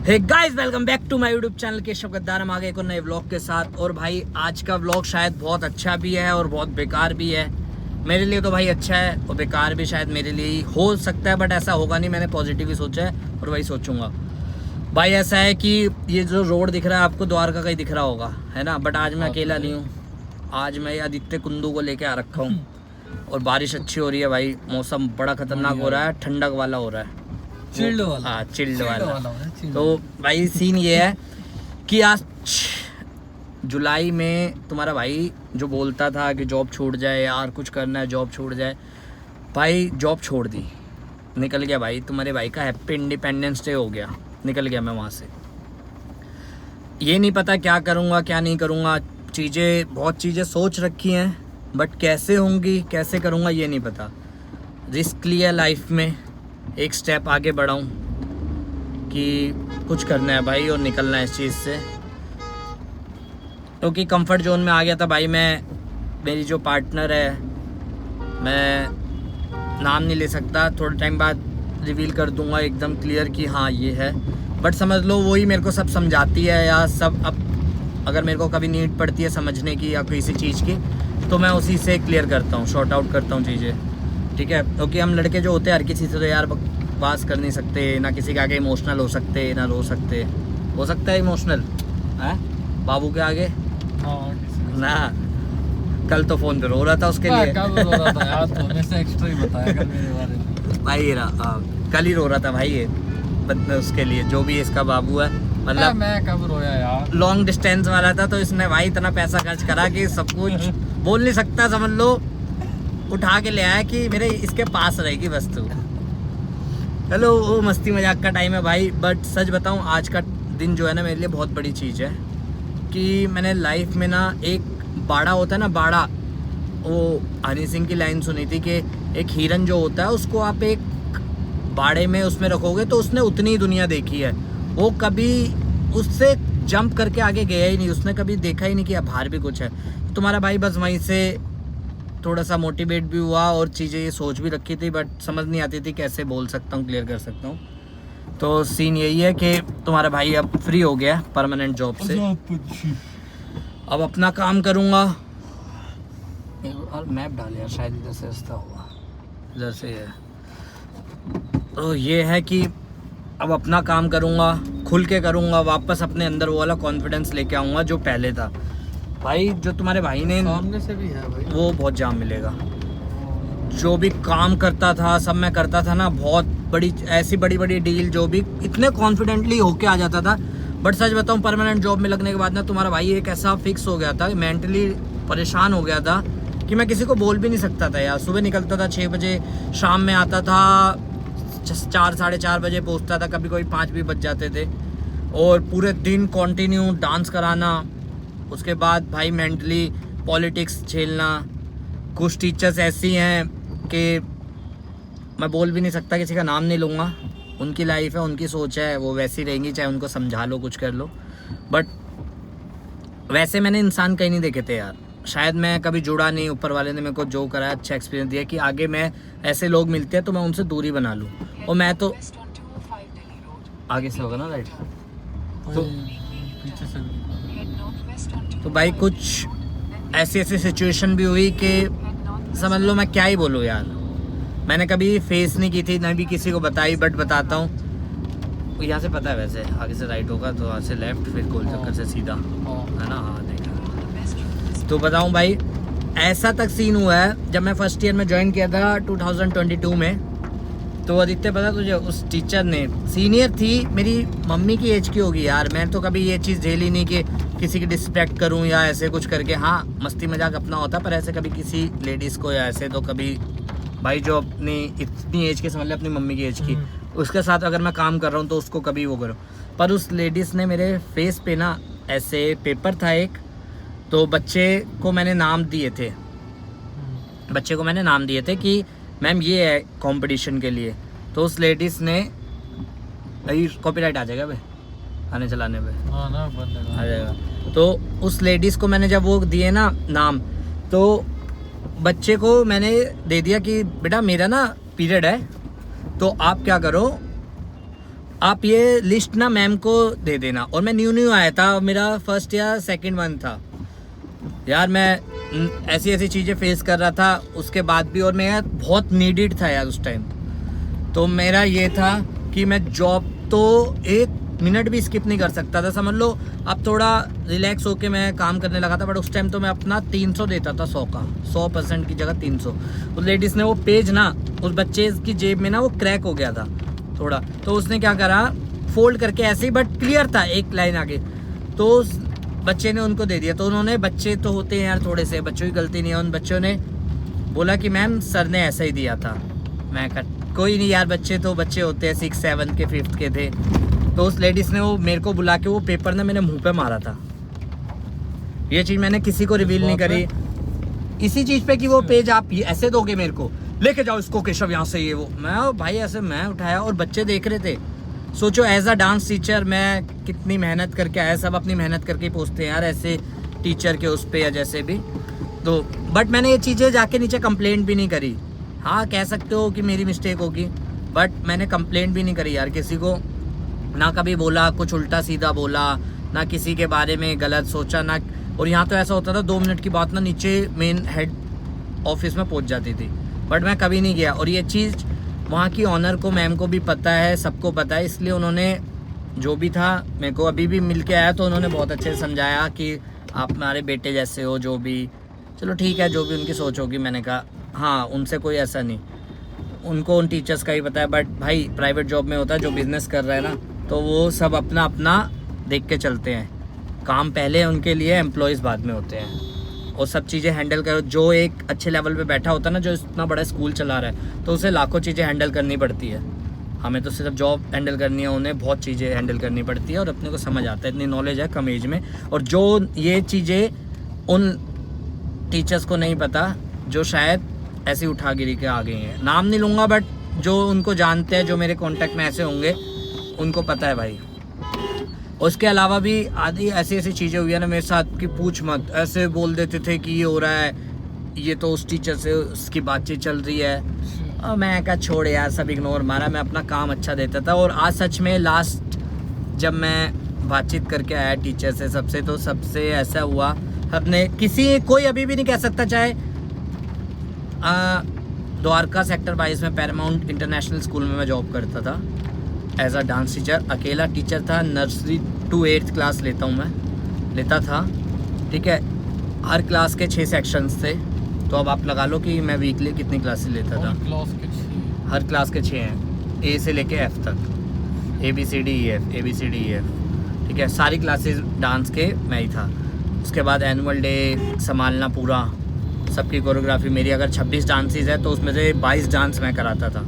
Hey guys, welcome back to my YouTube channel Keshav Gaddar. हम आ गए एक और नए व्लॉग के साथ। और भाई आज का व्लॉग शायद बहुत अच्छा भी है और बहुत बेकार भी है। मेरे लिए तो भाई अच्छा है और बेकार भी शायद मेरे लिए ही हो सकता है, बट ऐसा होगा नहीं। मैंने पॉजिटिव ही सोचा है और वही सोचूंगा। भाई ऐसा है कि ये जो रोड दिख रहा है आपको द्वारका का ही दिख रहा होगा, है ना। बट आज मैं अकेला नहीं हूँ। आज मैं आदित्य कुंदू को लेके आ रखा हूँ और बारिश अच्छी हो रही है भाई। मौसम बड़ा खतरनाक हो रहा है, ठंडक वाला हो रहा है, चिल्ड वाला। हाँ चिल्ड वाला। चिल्ड तो भाई सीन ये है कि आज जुलाई में तुम्हारा भाई जो बोलता था कि जॉब छूट जाए यार, कुछ करना है जॉब छूट जाए, भाई जॉब छोड़ दी, निकल गया भाई। तुम्हारे भाई का हैप्पी इंडिपेंडेंस डे हो गया, निकल गया मैं वहाँ से। ये नहीं पता क्या करूँगा क्या नहीं करूँगा। बहुत चीज़ें सोच रखी हैं, बट कैसे होंगी कैसे करूँगा ये नहीं पता। रिस्क लिया लाइफ में, एक स्टेप आगे बढ़ाऊँ कि कुछ करना है भाई और निकलना है इस चीज़ से। क्योंकि कंफर्ट जोन में आ गया था भाई मैं। मेरी जो पार्टनर है, मैं नाम नहीं ले सकता, थोड़े टाइम बाद रिवील कर दूंगा एकदम क्लियर कि हाँ ये है। बट समझ लो वही मेरे को सब समझाती है या सब। अब अगर मेरे को कभी नीड पड़ती है समझने की या किसी चीज़ की, तो मैं उसी से क्लियर करता हूँ, शॉर्ट आउट करता हूँ चीज़ें, ठीक है। क्योंकि हम लड़के जो होते हैं हर किसी से तो यार बात कर नहीं सकते, ना किसी के आगे इमोशनल हो सकते, ना रो सकते। हो सकता है इमोशनल है बाबू के आगे ना। कल तो फोन पे रो रहा था उसके लिए। कल रो रहा था यार, तुमने से एक्स्ट्रा ही बताया कल मेरे बारे में भाई कल ही रो रहा था भाई ये उसके लिए, जो भी इसका बाबू है। मतलब मैं कब रोया यार। लॉन्ग डिस्टेंस वाला था तो इसने भाई इतना पैसा खर्च करा कि सब कुछ बोल नहीं सकता, समझ लो उठा के ले आया कि मेरे इसके पास रहेगी वस्तु। चलो वो मस्ती मजाक का टाइम है भाई। बट सच बताऊं, आज का दिन जो है ना मेरे लिए बहुत बड़ी चीज़ है कि मैंने लाइफ में ना एक बाड़ा होता है ना, बाड़ा, वो हनी सिंह की लाइन सुनी थी कि एक हिरन जो होता है उसको आप एक बाड़े में उसमें रखोगे तो उसने उतनी ही दुनिया देखी है, वो कभी उससे जंप करके आगे गया ही नहीं, उसने कभी देखा ही नहीं कि बाहर भी कुछ है। तुम्हारा भाई बस वहीं से थोड़ा सा मोटिवेट भी हुआ और चीज़ें ये सोच भी रखी थी, बट समझ नहीं आती थी कैसे बोल सकता हूँ, क्लियर कर सकता हूँ। तो सीन यही है कि तुम्हारा भाई अब फ्री हो गया परमानेंट जॉब से, अब अपना काम करूँगा। और मैप डाल यार, शायद इधर से रास्ता होगा, इधर से है। तो ये है कि अब अपना काम करूँगा, खुल के करूँगा, वापस अपने अंदर वो वाला कॉन्फिडेंस लेके आऊँगा जो पहले था। भाई जो तुम्हारे भाई ने सामने से भी है भाई, वो बहुत जाम मिलेगा। जो भी काम करता था सब मैं करता था ना, बहुत बड़ी ऐसी बड़ी बड़ी डील जो भी इतने कॉन्फिडेंटली होके आ जाता था। बट सच बताऊं, परमानेंट जॉब में लगने के बाद ना तुम्हारा भाई एक ऐसा फिक्स हो गया था, मेंटली परेशान हो गया था कि मैं किसी को बोल भी नहीं सकता था यार। सुबह निकलता था 6 बजे, शाम में आता था 4 साढ़े 4 बजे पहुंचता था, कभी कोई 5 भी बज जाते थे। और पूरे दिन कंटिन्यू डांस कराना, उसके बाद भाई मेंटली पॉलिटिक्स झेलना। कुछ टीचर्स ऐसी हैं कि मैं बोल भी नहीं सकता, किसी का नाम नहीं लूँगा, उनकी लाइफ है, उनकी सोच है, वो वैसी रहेंगी, चाहे उनको समझा लो कुछ कर लो। बट वैसे मैंने इंसान कहीं नहीं देखे थे यार, शायद मैं कभी जुड़ा नहीं। ऊपर वाले ने मेरे को जो कराया अच्छा एक्सपीरियंस दिया कि आगे मैं ऐसे लोग मिलते हैं तो मैं उनसे दूरी बना लूँ। और मैं तो आगे से होगा ना राइट, तो पीछे से तो भाई कुछ ऐसी सिचुएशन भी हुई कि समझ लो मैं क्या ही बोलूँ यार। मैंने कभी फेस नहीं की थी, ना भी किसी को बताई, बट बताता हूँ। यहाँ से पता है वैसे, आगे से राइट होगा तो वहाँ से लेफ्ट, फिर गोल चक्कर से सीधा, है ना। हाँ देखा। तो बताऊँ भाई, ऐसा तक सीन हुआ है जब मैं फर्स्ट ईयर में ज्वाइन किया था 2022 में। तो आदित्य पता तुझे, उस टीचर ने, सीनियर थी, मेरी मम्मी की एज की होगी यार। मैं तो कभी ये चीज़ झेली नहीं कि किसी की डिस्पेक्ट करूं या ऐसे कुछ करके। हाँ मस्ती मजाक अपना होता, पर ऐसे कभी किसी लेडीज़ को या ऐसे तो कभी भाई जो अपनी इतनी एज के, समझ ले अपनी मम्मी की एज की, उसके साथ अगर मैं काम कर रहा हूँ तो उसको कभी वो करूँ। पर उस लेडीज़ ने मेरे फेस पे ना ऐसे पेपर था एक, तो बच्चे को मैंने नाम दिए थे कि मैम ये है कंपटीशन के लिए। तो उस लेडीज़ ने, भाई कॉपीराइट आ जाएगा भाई आने चलाने पे, हाँ ना बंद आ जाएगा। तो उस लेडीज़ को मैंने जब वो दिए ना नाम, तो बच्चे को मैंने दे दिया कि बेटा मेरा ना पीरियड है, तो आप क्या करो, आप ये लिस्ट ना मैम को दे देना। और मैं न्यू आया था, मेरा फर्स्ट या सेकंड मंथ था यार, मैं ऐसी ऐसी चीज़ें फेस कर रहा था उसके बाद भी, और मैं बहुत नीडेड था यार उस टाइम। तो मेरा ये था कि मैं जॉब तो 1 मिनट भी स्किप नहीं कर सकता था, समझ लो। अब थोड़ा रिलैक्स होके मैं काम करने लगा था, बट उस टाइम तो मैं अपना 300 देता था 100 का, 100% की जगह 300। उस लेडीज़ ने वो पेज ना उस बच्चे की जेब में ना वो क्रैक हो गया था थोड़ा, तो उसने क्या करा, फोल्ड करके ऐसे ही, बट क्लियर था एक लाइन आगे, तो उस बच्चे ने उनको दे दिया। तो उन्होंने, बच्चे तो होते हैं यार थोड़े से, बच्चों की गलती नहीं है, उन बच्चों ने बोला कि मैम सर ने ऐसा ही दिया था। मैं कहा कोई नहीं यार, बच्चे तो बच्चे होते हैं, 6, 7 के 5th के थे। तो उस लेडीज़ ने वो मेरे को बुला के वो पेपर ना मेरे मुंह पे मारा था। ये चीज़ मैंने किसी को रिवील नहीं करी, इसी चीज़ पे कि वो पेज आप ऐसे दोगे मेरे को, लेके जाओ इसको केशव यहाँ से, ये वो। मैं भाई ऐसे मैं उठाया और बच्चे देख रहे थे। सोचो एज अ डांस टीचर मैं कितनी मेहनत करके आया, सब अपनी मेहनत करके पहुँचते हैं यार ऐसे टीचर के उस पर या जैसे भी। तो बट मैंने ये चीज़ें जाके नीचे कंप्लेंट भी नहीं करी। हाँ कह सकते हो कि मेरी मिस्टेक होगी, बट मैंने कंप्लेंट भी नहीं करी यार किसी को, ना कभी बोला कुछ उल्टा सीधा बोला, ना किसी के बारे में गलत सोचा ना। और यहाँ तो ऐसा होता था 2 मिनट की बात ना नीचे मेन हेड ऑफिस में पहुँच जाती थी, बट मैं कभी नहीं गया। और ये चीज़ वहाँ की ऑनर को, मैम को भी पता है, सबको पता है, इसलिए उन्होंने जो भी था मेरे को अभी भी मिल के आया, तो उन्होंने बहुत अच्छे से समझाया कि आप हमारे बेटे जैसे हो, जो भी चलो ठीक है, जो भी उनकी सोच होगी। मैंने कहा हाँ उनसे कोई ऐसा नहीं, उनको उन टीचर्स का ही पता है। बट भाई प्राइवेट जॉब में होता है, जो बिज़नेस कर रहा है ना, तो वो सब अपना अपना देख के चलते हैं, काम पहले उनके लिए, एम्प्लॉयज़ बाद में होते हैं। और सब चीज़ें हैंडल करो, जो एक अच्छे लेवल पे बैठा होता है ना, जो इतना बड़ा स्कूल चला रहा है, तो उसे लाखों चीज़ें हैंडल करनी पड़ती है। हमें तो सिर्फ जॉब हैंडल करनी है, उन्हें बहुत चीज़ें हैंडल करनी पड़ती है, और अपने को समझ आता है, इतनी नॉलेज है कम एज में। और जो ये चीज़ें उन टीचर्स को नहीं पता, जो शायद ऐसी उठागिरी के आ गई हैं, नाम नहीं लूँगा, बट जो उनको जानते हैं, जो मेरे कॉन्टेक्ट में ऐसे होंगे, उनको पता है भाई। उसके अलावा भी आधी ऐसी ऐसी चीज़ें हुई है ना मेरे साथ कि पूछ मत। ऐसे बोल देते थे कि ये हो रहा है, ये तो उस टीचर से उसकी बातचीत चल रही है, और मैं कहा छोड़ यार, सब इग्नोर मारा, मैं अपना काम अच्छा देता था। और आज सच में लास्ट जब मैं बातचीत करके आया टीचर से सबसे, तो सबसे ऐसा हुआ, अपने किसी कोई अभी भी नहीं कह सकता, चाहे द्वारका सेक्टर 22 में पैरामाउंट इंटरनेशनल स्कूल में मैं जॉब करता था एज अ डांस टीचर, अकेला टीचर था, नर्सरी टू 8th क्लास लेता था, ठीक है। हर क्लास के 6 सेक्शंस थे, तो अब आप लगा लो कि मैं वीकली कितनी क्लासेस लेता था। हर क्लास के 6 हैं, ए से लेके एफ तक, ABCDEF, ठीक है, सारी क्लासेस डांस के मैं ही था। उसके बाद एनुअल डे संभालना पूरा, सबकी कोरियोग्राफी मेरी। अगर 26 डांसेस है तो उसमें से 22 डांस मैं कराता था,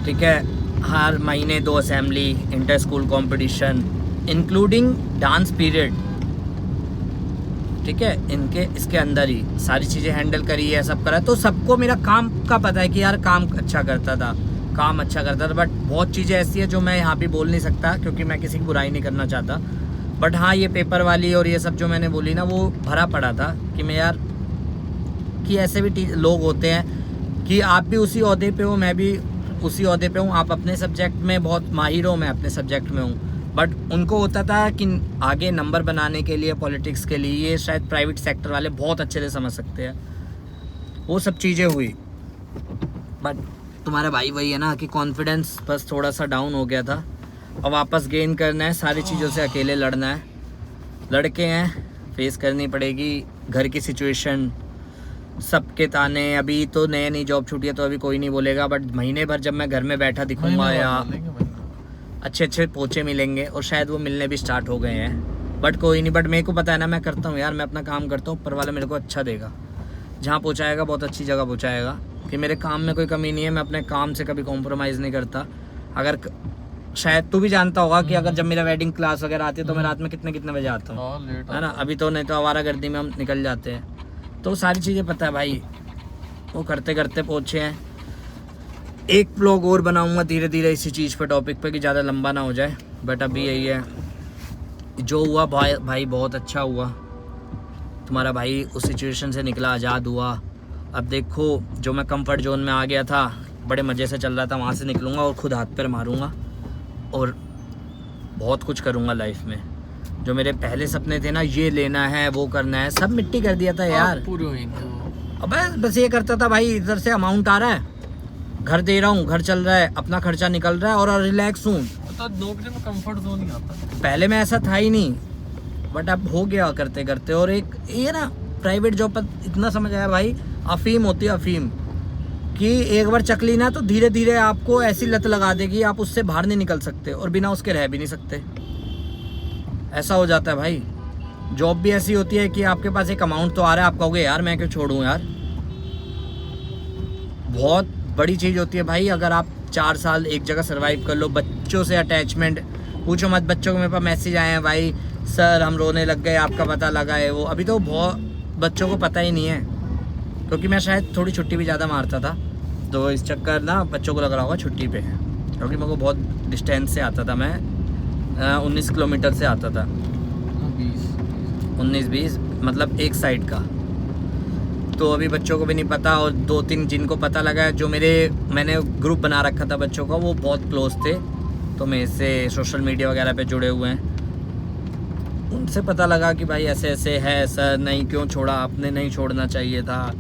ठीक है। हर महीने 2 assembly, inter school competition, including dance period, ठीक है, इनके इसके अंदर ही सारी चीज़ें हैंडल करी है, सब करा। तो सबको मेरा काम का पता है कि यार काम अच्छा करता था। बट बहुत चीज़ें ऐसी है जो मैं यहाँ पे बोल नहीं सकता, क्योंकि मैं किसी की बुराई नहीं करना चाहता। बट हाँ, ये पेपर वाली और ये सब जो मैंने बोली ना, वो भरा पड़ा था कि मैं यार, कि ऐसे भी लोग होते हैं कि आप भी उसी ओहदे पे हो, मैं भी उसी ओहदे पे हूँ। आप अपने सब्जेक्ट में बहुत माहिर हो, मैं अपने सब्जेक्ट में हूँ, बट उनको होता था कि आगे नंबर बनाने के लिए, पॉलिटिक्स के लिए, ये शायद प्राइवेट सेक्टर वाले बहुत अच्छे से समझ सकते हैं। वो सब चीज़ें हुई, बट तुम्हारा भाई वही है ना कि कॉन्फिडेंस बस थोड़ा सा डाउन हो गया था, और वापस गेन करना है, सारी चीज़ों से अकेले लड़ना है। लड़के हैं, फेस करनी पड़ेगी घर की सिचुएशन, सबके ताने। अभी तो नई जॉब छूटी है तो अभी कोई नहीं बोलेगा, बट महीने भर जब मैं घर में बैठा दिखूंगा या अच्छे पोचे मिलेंगे, और शायद वो मिलने भी स्टार्ट हो गए हैं, बट कोई नहीं। बट मेरे को पता है ना, मैं करता हूँ यार, मैं अपना काम करता हूँ, ऊपर वाला मेरे को अच्छा देगा, जहाँ पहुँचाएगा बहुत अच्छी जगह पहुँचाएगा, कि मेरे काम में कोई कमी नहीं है। मैं अपने काम से कभी कॉम्प्रोमाइज़ नहीं करता। अगर शायद तू भी जानता होगा कि अगर जब मेरा वेडिंग क्लास वगैरह आती है तो मैं रात में कितने बजे आता हूँ, है ना। अभी तो नहीं तो आवारागर्दी में हम निकल जाते हैं, तो सारी चीज़ें पता है भाई। वो करते करते पहुँचे हैं। एक ब्लॉग और बनाऊंगा धीरे धीरे इसी चीज़ पे, टॉपिक पे, कि ज़्यादा लंबा ना हो जाए। बट अभी यही है, जो हुआ भाई बहुत अच्छा हुआ। तुम्हारा भाई उस सिचुएशन से निकला, आज़ाद हुआ। अब देखो, जो मैं कंफर्ट जोन में आ गया था बड़े मज़े से चल रहा था, वहाँ से निकलूँगा और खुद हाथ पैर मारूँगा और बहुत कुछ करूँगा लाइफ में। जो मेरे पहले सपने थे ना, ये लेना है वो करना है, सब मिट्टी कर दिया था यार। पूरे होंगे वो। अब बस ये करता था भाई, इधर से अमाउंट आ रहा है, घर दे रहा हूँ, घर चल रहा है, अपना खर्चा निकल रहा है और रिलैक्स हूँ। तो नौकरी में कंफर्ट जोन ही आता है। पहले में ऐसा था ही नहीं, बट अब हो गया करते करते। और एक ये ना प्राइवेट जॉब पर इतना समझ आया भाई, अफीम होती है अफीम, कि एक बार चक ली ना तो धीरे धीरे आपको ऐसी लत लगा देगी, आप उससे बाहर नहीं निकल सकते और बिना उसके रह भी नहीं सकते। ऐसा हो जाता है भाई। जॉब भी ऐसी होती है कि आपके पास एक अमाउंट तो आ रहा है, आप कहोगे यार मैं क्यों छोड़ूं यार। बहुत बड़ी चीज़ होती है भाई, अगर आप 4 साल एक जगह सर्वाइव कर लो। बच्चों से अटैचमेंट पूछो मत, बच्चों को मेरे पास मैसेज आए हैं भाई, सर हम रोने लग गए, आपका पता लगा है वो। अभी तो बहुत बच्चों को पता ही नहीं है, क्योंकि मैं शायद थोड़ी छुट्टी भी ज़्यादा मारता था, तो इस चक्कर ना बच्चों को लग रहा होगा छुट्टी पे है, क्योंकि मेरे को बहुत डिस्टेंस से आता था। मैं 19 किलोमीटर से आता था, 19-20 मतलब एक साइड का। तो अभी बच्चों को भी नहीं पता, और 2-3 जिनको पता लगा है, जो मैंने ग्रुप बना रखा था बच्चों का, वो बहुत क्लोज थे, तो मेरे से सोशल मीडिया वगैरह पे जुड़े हुए हैं। उनसे पता लगा कि भाई ऐसे ऐसे है सर, नहीं क्यों छोड़ा आपने, नहीं छोड़ना चाहिए था,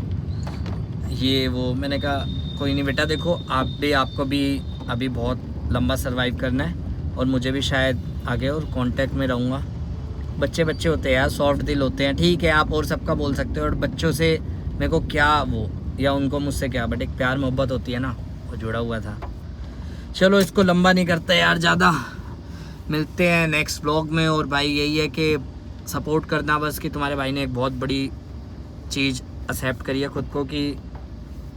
ये वो। मैंने कहा कोई नहीं बेटा, देखो आपको भी अभी बहुत लंबा सर्वाइव करना है, और मुझे भी शायद आगे और कांटेक्ट में रहूँगा। बच्चे होते हैं यार, सॉफ्ट दिल होते हैं, ठीक है आप और सबका बोल सकते हो, और बच्चों से मेरे को क्या वो, या उनको मुझसे क्या, बट एक प्यार मोहब्बत होती है ना, वो जुड़ा हुआ था। चलो इसको लंबा नहीं करते यार ज़्यादा, मिलते हैं नेक्स्ट ब्लॉग में। और भाई यही है कि सपोर्ट करना बस, कि तुम्हारे भाई ने एक बहुत बड़ी चीज़ एक्सेप्ट करी है खुद को, कि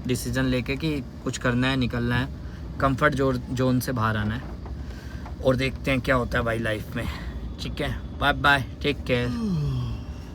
डिसीज़न लेके कि कुछ करना है, निकलना है, कंफर्ट जोन से बाहर आना है, और देखते हैं क्या होता है भाई लाइफ में। ठीक है, बाय बाय, टेक केयर।